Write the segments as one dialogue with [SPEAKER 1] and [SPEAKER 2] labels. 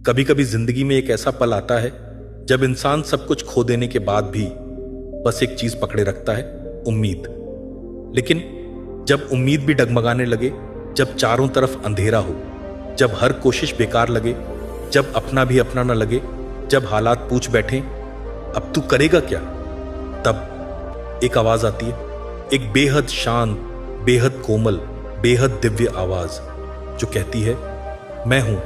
[SPEAKER 1] कभी कभी जिंदगी में एक ऐसा पल आता है जब इंसान सब कुछ खो देने के बाद भी बस एक चीज पकड़े रखता है, उम्मीद। लेकिन जब उम्मीद भी डगमगाने लगे, जब चारों तरफ अंधेरा हो, जब हर कोशिश बेकार लगे, जब अपना भी अपना न लगे, जब हालात पूछ बैठे अब तू करेगा क्या, तब एक आवाज आती है, एक बेहद शांत, बेहद कोमल, बेहद दिव्य आवाज जो कहती है, मैं हूं,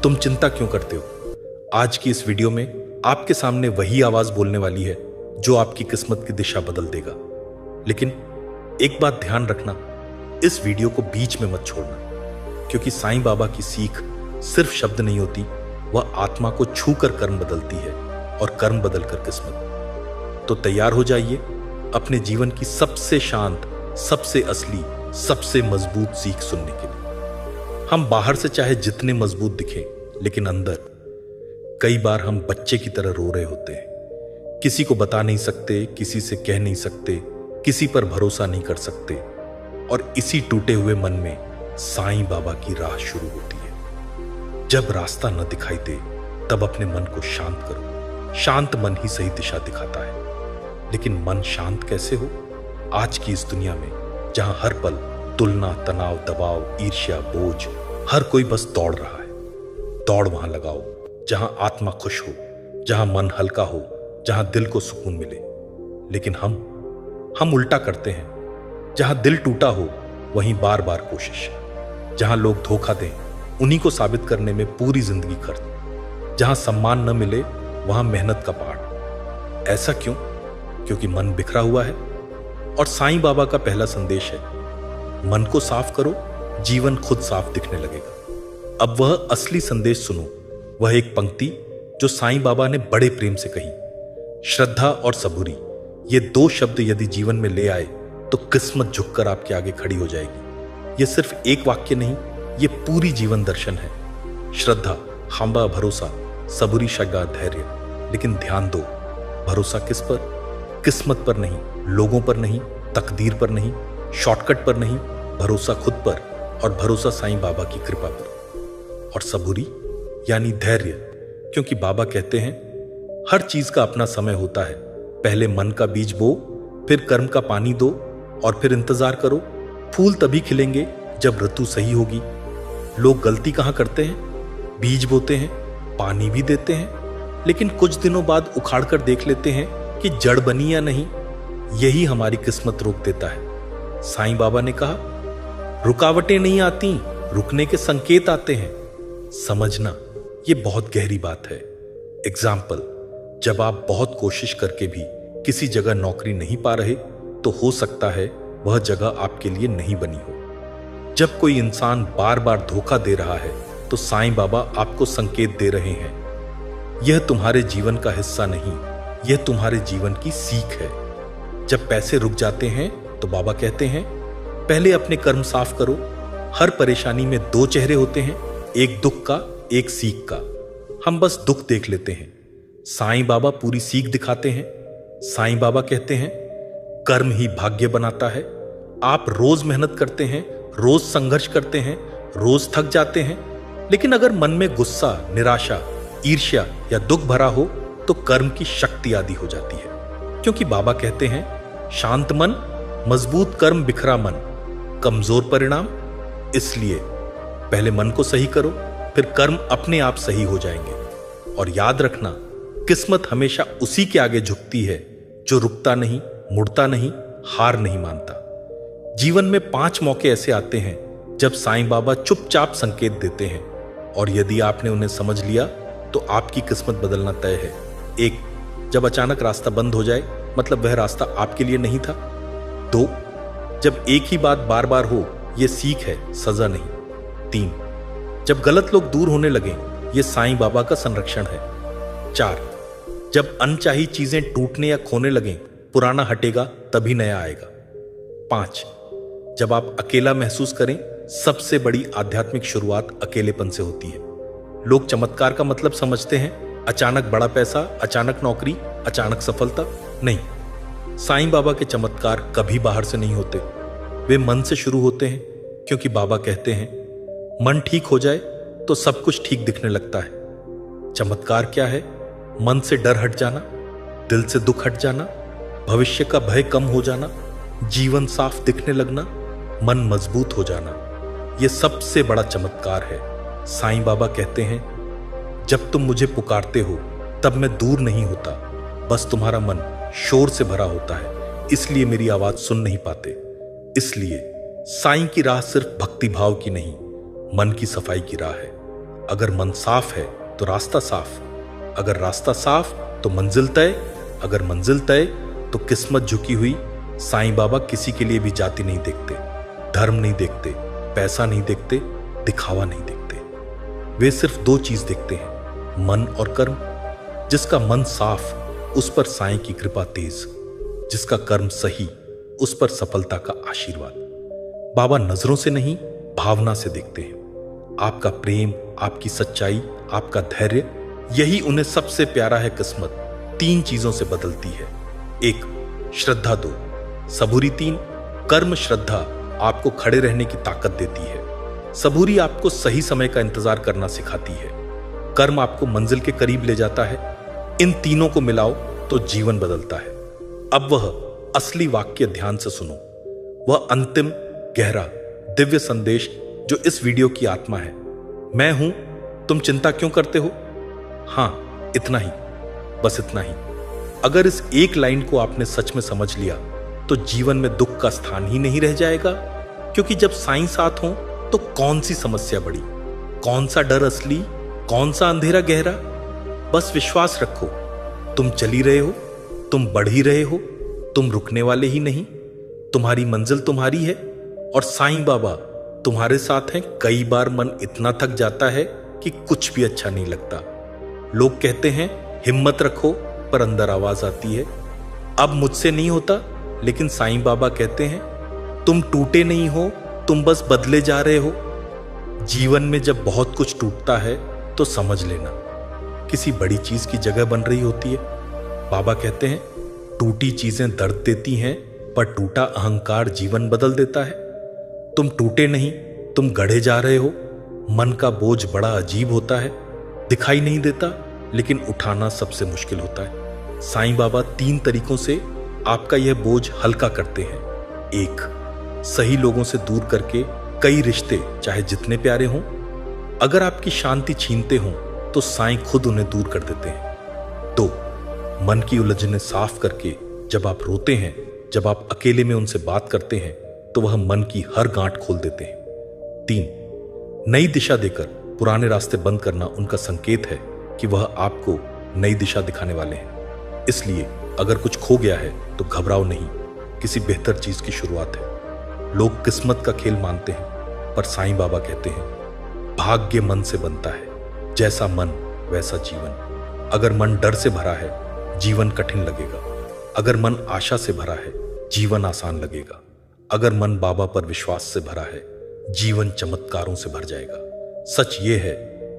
[SPEAKER 1] तुम चिंता क्यों करते हो। आज की इस वीडियो में आपके सामने वही आवाज बोलने वाली है जो आपकी किस्मत की दिशा बदल देगा। लेकिन एक बात ध्यान रखना, इस वीडियो को बीच में मत छोड़ना, क्योंकि साईं बाबा की सीख सिर्फ शब्द नहीं होती, वह आत्मा को छूकर कर्म बदलती है और कर्म बदलकर किस्मत। तो तैयार हो जाइए अपने जीवन की सबसे शांत, सबसे असली, सबसे मजबूत सीख सुनने के लिए। हम बाहर से चाहे जितने मजबूत दिखें, लेकिन अंदर कई बार हम बच्चे की तरह रो रहे होते हैं। किसी को बता नहीं सकते, किसी से कह नहीं सकते, किसी पर भरोसा नहीं कर सकते, और इसी टूटे हुए मन में साईं बाबा की राह शुरू होती है। जब रास्ता न दिखाई दे तब अपने मन को शांत करो। शांत मन ही सही दिशा दिखाता है। लेकिन मन शांत कैसे हो आज की इस दुनिया में, जहां हर पल तुलना, तनाव, दबाव, ईर्ष्या, बोझ, हर कोई बस दौड़ रहा है। दौड़ वहां लगाओ जहां आत्मा खुश हो, जहां मन हल्का हो, जहां दिल को सुकून मिले। लेकिन हम उल्टा करते हैं। जहां दिल टूटा हो वहीं बार बार कोशिश, जहां लोग धोखा दें उन्हीं को साबित करने में पूरी जिंदगी खर्च, जहां सम्मान न मिले वहां मेहनत का पहाड़। ऐसा क्यों? क्योंकि मन बिखरा हुआ है। और साईं बाबा का पहला संदेश है, मन को साफ करो, जीवन खुद साफ दिखने लगेगा। अब वह असली संदेश सुनो। वह एक पंक्ति जो साईं बाबा ने बड़े प्रेम से कही, श्रद्धा और सबूरी, ये दो शब्द यदि जीवन में ले आए तो किस्मत झुककर आपके आगे खड़ी हो जाएगी। यह सिर्फ एक वाक्य नहीं, ये पूरी जीवन दर्शन है। श्रद्धा, हंबा भरोसा, सबूरी शगा धैर्य। लेकिन ध्यान दो, भरोसा किस पर? किस्मत पर नहीं, लोगों पर नहीं, तकदीर पर नहीं, शॉर्टकट पर नहीं, भरोसा खुद पर, और भरोसा साईं बाबा की कृपा पर। और सबूरी यानी धैर्य, क्योंकि बाबा कहते हैं हर चीज का अपना समय होता है। पहले मन का बीज बो, फिर कर्म का पानी दो, और फिर इंतजार करो। फूल तभी खिलेंगे जब ऋतु सही होगी। लोग गलती कहां करते हैं? बीज बोते हैं, पानी भी देते हैं, लेकिन कुछ दिनों बाद उखाड़ कर देख लेते हैं कि जड़ बनी या नहीं। यही हमारी किस्मत रोक देता है। साईं बाबा ने कहा, रुकावटें नहीं आती, रुकने के संकेत आते हैं। समझना, यह बहुत गहरी बात है। एग्जाम्पल, जब आप बहुत कोशिश करके भी किसी जगह नौकरी नहीं पा रहे, तो हो सकता है वह जगह आपके लिए नहीं बनी हो। जब कोई इंसान बार बार धोखा दे रहा है, तो साईं बाबा आपको संकेत दे रहे हैं, यह तुम्हारे जीवन का हिस्सा नहीं, यह तुम्हारे जीवन की सीख है। जब पैसे रुक जाते हैं तो बाबा कहते हैं, पहले अपने कर्म साफ करो। हर परेशानी में दो चेहरे होते हैं, एक दुख का, एक सीख का। हम बस दुख देख लेते हैं, साईं बाबा पूरी सीख दिखाते हैं। साईं बाबा कहते हैं, कर्म ही भाग्य बनाता है। आप रोज मेहनत करते हैं, रोज संघर्ष करते हैं, रोज थक जाते हैं, लेकिन अगर मन में गुस्सा, निराशा, ईर्ष्या या दुख भरा हो तो कर्म की शक्ति आदि हो जाती है। क्योंकि बाबा कहते हैं, शांत मन, मजबूत कर्म, बिखरा मन, कमजोर परिणाम। इसलिए पहले मन को सही करो, फिर कर्म अपने आप सही हो जाएंगे। और याद रखना, किस्मत हमेशा उसी के आगे झुकती है जो रुकता नहीं, मुड़ता नहीं, हार नहीं मानता। जीवन में 5 मौके ऐसे आते हैं जब साईं बाबा चुपचाप संकेत देते हैं, और यदि आपने उन्हें समझ लिया तो आपकी किस्मत बदलना तय है। 1, जब अचानक रास्ता बंद हो जाए, मतलब वह रास्ता आपके लिए नहीं था। 2, जब एक ही बात बार बार हो, यह सीख है, सजा नहीं। 3, जब गलत लोग दूर होने लगे, यह साईं बाबा का संरक्षण है। 4, जब अनचाही चीजें टूटने या खोने लगें, पुराना हटेगा तभी नया आएगा। 5, जब आप अकेला महसूस करें, सबसे बड़ी आध्यात्मिक शुरुआत अकेलेपन से होती है। लोग चमत्कार का मतलब समझते हैं, अचानक बड़ा पैसा, अचानक नौकरी, अचानक सफलता। नहीं, साईं बाबा के चमत्कार कभी बाहर से नहीं होते, वे मन से शुरू होते हैं। क्योंकि बाबा कहते हैं, मन ठीक हो जाए तो सब कुछ ठीक दिखने लगता है। चमत्कार क्या है? मन से डर हट जाना, दिल से दुख हट जाना, भविष्य का भय कम हो जाना, जीवन साफ दिखने लगना, मन मजबूत हो जाना। यह सबसे बड़ा चमत्कार है। साईं बाबा कहते हैं, जब तुम मुझे पुकारते हो तब मैं दूर नहीं होता, बस तुम्हारा मन शोर से भरा होता है, इसलिए मेरी आवाज सुन नहीं पाते। इसलिए साईं की राह सिर्फ भक्ति भाव की नहीं, मन की सफाई की राह है। अगर मन साफ है तो रास्ता साफ, अगर रास्ता साफ तो मंजिल तय, अगर मंजिल तय तो किस्मत झुकी हुई। साईं बाबा किसी के लिए भी जाति नहीं देखते, धर्म नहीं देखते, पैसा नहीं देखते, दिखावा नहीं देखते। वे सिर्फ दो चीज देखते हैं, मन और कर्म। जिसका मन साफ उस पर साईं की कृपा तेज, जिसका कर्म सही उस पर सफलता का आशीर्वाद। बाबा नजरों से नहीं भावना से देखते हैं। आपका प्रेम, आपकी सच्चाई, आपका धैर्य, यही उन्हें सबसे प्यारा है। किस्मत 3 चीजों से बदलती है। 1, श्रद्धा 2, सबूरी 3, कर्म। श्रद्धा आपको खड़े रहने की ताकत देती है, सबूरी आपको सही समय का इंतजार करना सिखाती है, कर्म आपको मंजिल के करीब ले जाता है। इन तीनों को मिलाओ तो जीवन बदलता है। अब वह असली वाक्य ध्यान से सुनो, वह अंतिम गहरा दिव्य संदेश जो इस वीडियो की आत्मा है। मैं हूं, तुम चिंता क्यों करते हो? हां, इतना ही, बस इतना ही। अगर इस एक लाइन को आपने सच में समझ लिया तो जीवन में दुख का स्थान ही नहीं रह जाएगा, क्योंकि जब साईं साथ हो तो कौन सी समस्या बड़ी, कौन सा डर असली, कौन सा अंधेरा गहरा। बस विश्वास रखो, तुम चली रहे हो, तुम बढ़ ही रहे हो, तुम रुकने वाले ही नहीं। तुम्हारी मंजिल तुम्हारी है और साईं बाबा तुम्हारे साथ हैं। कई बार मन इतना थक जाता है कि कुछ भी अच्छा नहीं लगता। लोग कहते हैं हिम्मत रखो, पर अंदर आवाज आती है, अब मुझसे नहीं होता। लेकिन साईं बाबा कहते हैं, तुम टूटे नहीं हो, तुम बस बदले जा रहे हो। जीवन में जब बहुत कुछ टूटता है तो समझ लेना किसी बड़ी चीज की जगह बन रही होती है। बाबा कहते हैं, टूटी चीजें दर्द देती हैं, पर टूटा अहंकार जीवन बदल देता है। तुम टूटे नहीं, तुम गढ़े जा रहे हो। मन का बोझ बड़ा अजीब होता है, दिखाई नहीं देता, लेकिन उठाना सबसे मुश्किल होता है। साईं बाबा 3 तरीकों से आपका यह बोझ हल्का करते हैं। 1, सही लोगों से दूर करके कई रिश्ते, चाहे जितने प्यारे हों, अगर आपकी शांति छीनते हों तो साईं खुद उन्हें दूर कर देते हैं। 2, मन की उलझनें साफ करके जब आप रोते हैं, जब आप अकेले में उनसे बात करते हैं तो वह मन की हर गांठ खोल देते हैं। 3, नई दिशा देकर पुराने रास्ते बंद करना उनका संकेत है कि वह आपको नई दिशा दिखाने वाले हैं। इसलिए अगर कुछ खो गया है तो घबराओ नहीं, किसी बेहतर चीज की शुरुआत है। लोग किस्मत का खेल मानते हैं, पर साईं बाबा कहते हैं, भाग्य मन से बनता है, जैसा मन वैसा जीवन। अगर मन डर से भरा है, जीवन कठिन लगेगा। अगर मन आशा से भरा है, जीवन आसान लगेगा। अगर मन बाबा पर विश्वास से भरा है, जीवन चमत्कारों से भर जाएगा। सच ये है,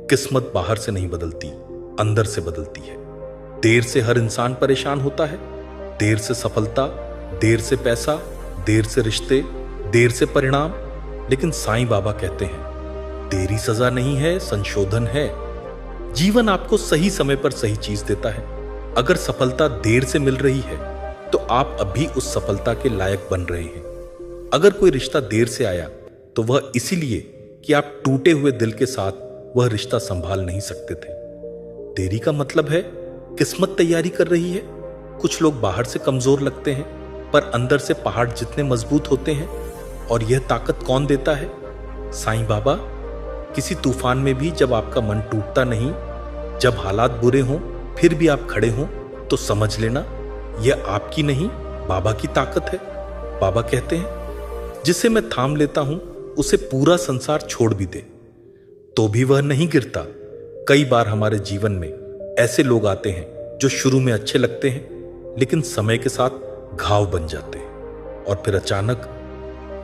[SPEAKER 1] किस्मत बाहर से नहीं बदलती, अंदर से बदलती है। देर से हर इंसान परेशान होता है, देर से सफलता, देर से पैसा, देर से रिश्ते, देर से परिणाम। लेकिन साईं बाबा कहते हैं, देरी सजा नहीं है, संशोधन है। जीवन आपको सही समय पर सही चीज देता है। अगर सफलता देर से मिल रही है तो आप अभी उस सफलता के लायक बन रहे हैं। अगर कोई रिश्ता देर से आया तो वह इसीलिए कि आप टूटे हुए दिल के साथ वह रिश्ता संभाल नहीं सकते थे। देरी का मतलब है किस्मत तैयारी कर रही है। कुछ लोग बाहर से कमजोर लगते हैं, पर अंदर से पहाड़ जितने मजबूत होते हैं। और यह ताकत कौन देता है? साईं बाबा। किसी तूफान में भी जब आपका मन टूटता नहीं, जब हालात बुरे हों फिर भी आप खड़े हों, तो समझ लेना यह आपकी नहीं, बाबा की ताकत है। बाबा कहते हैं, जिसे मैं थाम लेता हूं उसे पूरा संसार छोड़ भी दे तो भी वह नहीं गिरता। कई बार हमारे जीवन में ऐसे लोग आते हैं जो शुरू में अच्छे लगते हैं, लेकिन समय के साथ घाव बन जाते हैं और फिर अचानक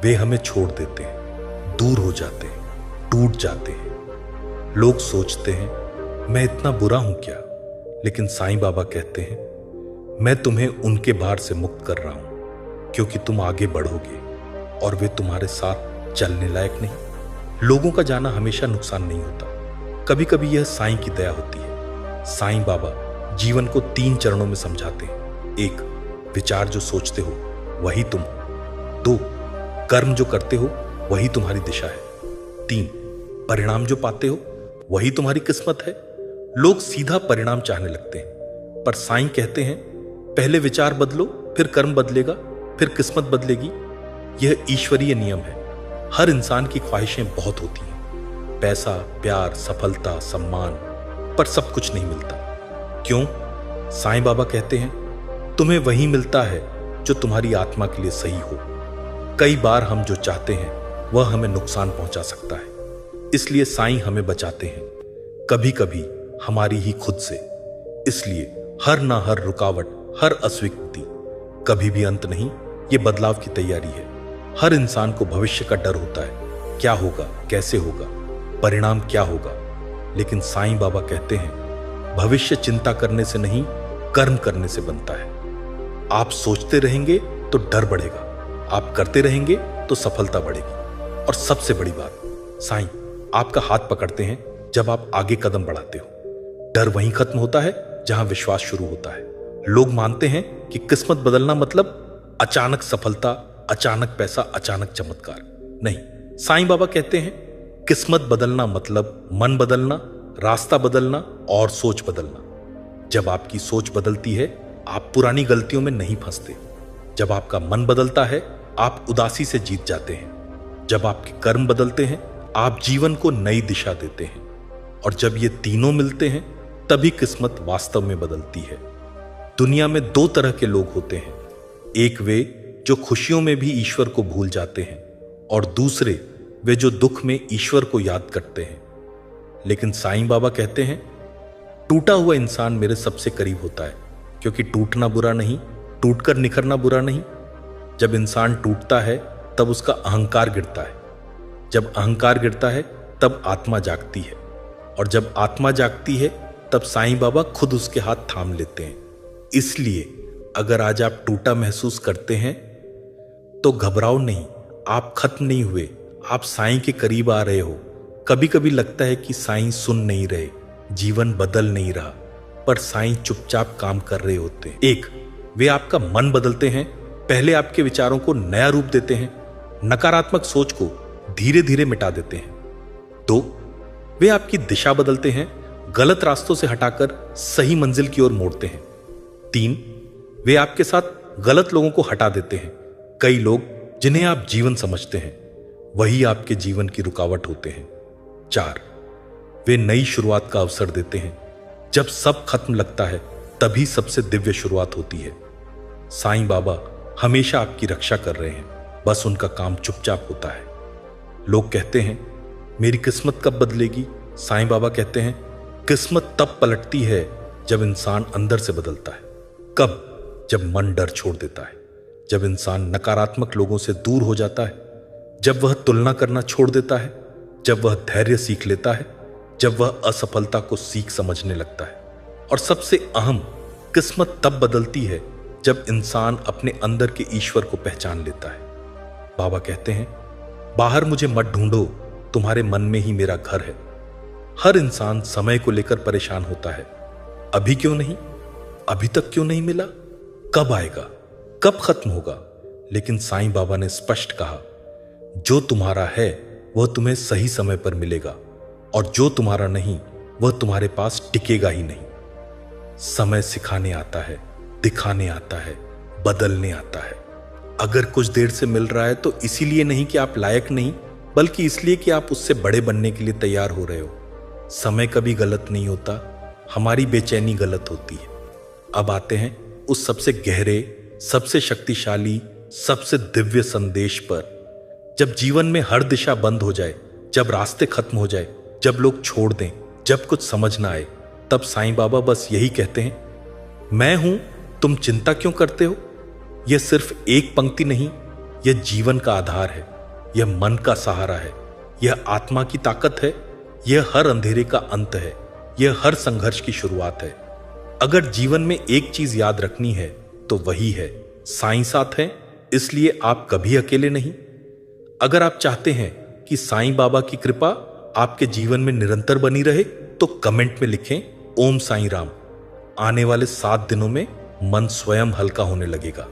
[SPEAKER 1] वे हमें छोड़ देते हैं, दूर हो जाते हैं, टूट जाते हैं। लोग सोचते हैं मैं इतना बुरा हूं क्या, लेकिन साईं बाबा कहते हैं, मैं तुम्हें उनके भार से मुक्त कर रहा हूं, क्योंकि तुम आगे बढ़ोगे और वे तुम्हारे साथ चलने लायक नहीं। लोगों का जाना हमेशा नुकसान नहीं होता, कभी कभी यह साईं की दया होती है। साईं बाबा जीवन को 3 चरणों में समझाते हैं। 1, विचार जो सोचते हो वही तुम हो। 2, कर्म जो करते हो वही तुम्हारी दिशा है। 3, परिणाम जो पाते हो वही तुम्हारी किस्मत है। लोग सीधा परिणाम चाहने लगते हैं, पर साईं कहते हैं पहले विचार बदलो, फिर कर्म बदलेगा, फिर किस्मत बदलेगी। यह ईश्वरीय नियम है। हर इंसान की ख्वाहिशें बहुत होती हैं, पैसा, प्यार, सफलता, सम्मान, पर सब कुछ नहीं मिलता। क्यों? साईं बाबा कहते हैं तुम्हें वही मिलता है जो तुम्हारी आत्मा के लिए सही हो। कई बार हम जो चाहते हैं वह हमें नुकसान पहुंचा सकता है, इसलिए साईं हमें बचाते हैं, कभी कभी हमारी ही खुद से। इसलिए हर ना हर रुकावट, हर अस्वीकृति कभी भी अंत नहीं, ये बदलाव की तैयारी है। हर इंसान को भविष्य का डर होता है, क्या होगा, कैसे होगा, परिणाम क्या होगा। लेकिन साईं बाबा कहते हैं भविष्य चिंता करने से नहीं, कर्म करने से बनता है। आप सोचते रहेंगे तो डर बढ़ेगा, आप करते रहेंगे तो सफलता बढ़ेगी। और सबसे बड़ी बात, साईं आपका हाथ पकड़ते हैं जब आप आगे कदम बढ़ाते हो। डर वहीं खत्म होता है जहां विश्वास शुरू होता है। लोग मानते हैं कि किस्मत बदलना मतलब अचानक सफलता, अचानक पैसा, अचानक चमत्कार। नहीं, साईं बाबा कहते हैं किस्मत बदलना मतलब मन बदलना, रास्ता बदलना और सोच बदलना। जब आपकी सोच बदलती है आप पुरानी गलतियों में नहीं फंसते। जब आपका मन बदलता है आप उदासी से जीत जाते हैं। जब आपके कर्म बदलते हैं आप जीवन को नई दिशा देते हैं। और जब ये तीनों मिलते हैं तभी किस्मत वास्तव में बदलती है। दुनिया में 2 तरह के लोग होते हैं, एक वे जो खुशियों में भी ईश्वर को भूल जाते हैं और दूसरे वे जो दुख में ईश्वर को याद करते हैं। लेकिन साईं बाबा कहते हैं टूटा हुआ इंसान मेरे सबसे करीब होता है, क्योंकि टूटना बुरा नहीं, टूटकर निखरना बुरा नहीं। जब इंसान टूटता है तब उसका अहंकार गिरता है, जब अहंकार गिरता है तब आत्मा जागती है, और जब आत्मा जागती है तब साईं बाबा खुद उसके हाथ थाम लेते हैं। इसलिए अगर आज आप टूटा महसूस करते हैं तो घबराओ नहीं, आप खत्म नहीं हुए, आप साईं के करीब आ रहे हो। कभी कभी लगता है कि साईं सुन नहीं रहे, जीवन बदल नहीं रहा, पर साईं चुपचाप काम कर रहे होते हैं। 1, वे आपका मन बदलते हैं, पहले आपके विचारों को नया रूप देते हैं, नकारात्मक सोच को धीरे धीरे मिटा देते हैं। 2, वे आपकी दिशा बदलते हैं, गलत रास्तों से हटाकर सही मंजिल की ओर मोड़ते हैं। 3, वे आपके साथ गलत लोगों को हटा देते हैं। कई लोग जिन्हें आप जीवन समझते हैं वही आपके जीवन की रुकावट होते हैं। 4, वे नई शुरुआत का अवसर देते हैं। जब सब खत्म लगता है तभी सबसे दिव्य शुरुआत होती है। साईं बाबा हमेशा आपकी रक्षा कर रहे हैं, बस उनका काम चुपचाप होता है। लोग कहते हैं मेरी किस्मत कब बदलेगी? साईं बाबा कहते हैं किस्मत तब पलटती है जब इंसान अंदर से बदलता है। कब? जब मन डर छोड़ देता है, जब इंसान नकारात्मक लोगों से दूर हो जाता है, जब वह तुलना करना छोड़ देता है, जब वह धैर्य सीख लेता है, जब वह असफलता को सीख समझने लगता है। और सबसे अहम, किस्मत तब बदलती है जब इंसान अपने अंदर के ईश्वर को पहचान लेता है। बाबा कहते हैं बाहर मुझे मत ढूंढो, तुम्हारे मन में ही मेरा घर है। हर इंसान समय को लेकर परेशान होता है, अभी क्यों नहीं, अभी तक क्यों नहीं मिला, कब आएगा, कब खत्म होगा। लेकिन साईं बाबा ने स्पष्ट कहा जो तुम्हारा है वह तुम्हें सही समय पर मिलेगा, और जो तुम्हारा नहीं वह तुम्हारे पास टिकेगा ही नहीं। समय सिखाने आता है, दिखाने आता है, बदलने आता है। अगर कुछ देर से मिल रहा है तो इसीलिए नहीं कि आप लायक नहीं, बल्कि इसलिए कि आप उससे बड़े बनने के लिए तैयार हो रहे हो। समय कभी गलत नहीं होता, हमारी बेचैनी गलत होती है। अब आते हैं उस सबसे गहरे, सबसे शक्तिशाली, सबसे दिव्य संदेश पर। जब जीवन में हर दिशा बंद हो जाए, जब रास्ते खत्म हो जाए, जब लोग छोड़ दें, जब कुछ समझ ना आए, तब साईं बाबा बस यही कहते हैं मैं हूं, तुम चिंता क्यों करते हो। यह सिर्फ एक पंक्ति नहीं, यह जीवन का आधार है, यह मन का सहारा है, यह आत्मा की ताकत है, यह हर अंधेरे का अंत है, यह हर संघर्ष की शुरुआत है। अगर जीवन में एक चीज याद रखनी है तो वही है साईं साथ हैं, इसलिए आप कभी अकेले नहीं। अगर आप चाहते हैं कि साईं बाबा की कृपा आपके जीवन में निरंतर बनी रहे तो कमेंट में लिखें ओम साईं राम। आने वाले 7 दिनों में मन स्वयं हल्का होने लगेगा।